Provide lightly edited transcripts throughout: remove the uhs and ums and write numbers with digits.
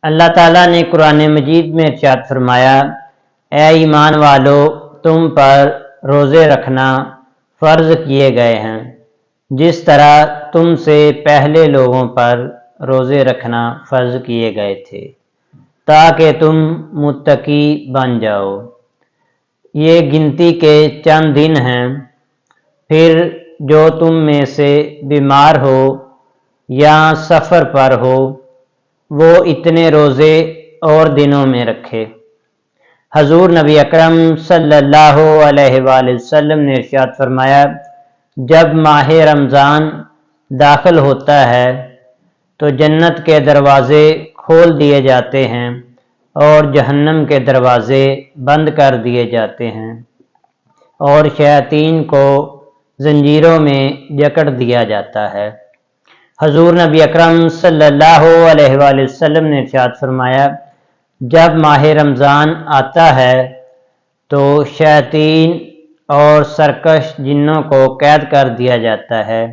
اللہ تعالیٰ نے قرآن مجید میں ارشاد فرمایا، اے ایمان والو، تم پر روزے رکھنا فرض کیے گئے ہیں جس طرح تم سے پہلے لوگوں پر روزے رکھنا فرض کیے گئے تھے تاکہ تم متقی بن جاؤ۔ یہ گنتی کے چند دن ہیں، پھر جو تم میں سے بیمار ہو یا سفر پر ہو وہ اتنے روزے اور دنوں میں رکھے۔ حضور نبی اکرم صلی اللہ علیہ وآلہ وسلم نے ارشاد فرمایا، جب ماہ رمضان داخل ہوتا ہے تو جنت کے دروازے کھول دیے جاتے ہیں اور جہنم کے دروازے بند کر دیے جاتے ہیں اور شیاطین کو زنجیروں میں جکڑ دیا جاتا ہے۔ حضور نبی اکرم صلی اللہ علیہ وآلہ وسلم نے ارشاد فرمایا، جب ماہ رمضان آتا ہے تو شیاطین اور سرکش جنوں کو قید کر دیا جاتا ہے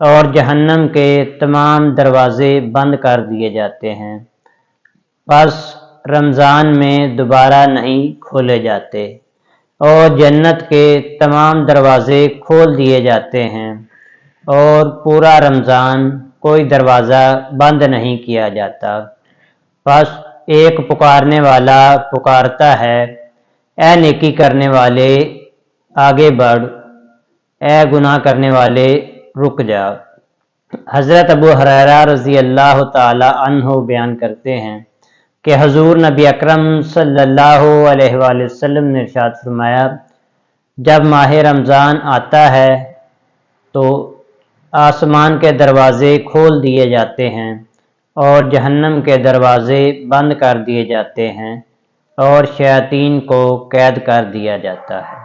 اور جہنم کے تمام دروازے بند کر دیے جاتے ہیں، پس رمضان میں دوبارہ نہیں کھولے جاتے اور جنت کے تمام دروازے کھول دیے جاتے ہیں اور پورا رمضان کوئی دروازہ بند نہیں کیا جاتا۔ پس ایک پکارنے والا پکارتا ہے، اے نیکی کرنے والے آگے بڑھ، اے گناہ کرنے والے رک جا۔ حضرت ابو ہریرہ رضی اللہ تعالی عنہ بیان کرتے ہیں کہ حضور نبی اکرم صلی اللہ علیہ وآلہ وسلم نے ارشاد فرمایا، جب ماہ رمضان آتا ہے تو آسمان کے دروازے کھول دیے جاتے ہیں اور جہنم کے دروازے بند کر دیے جاتے ہیں اور شیاطین کو قید کر دیا جاتا ہے۔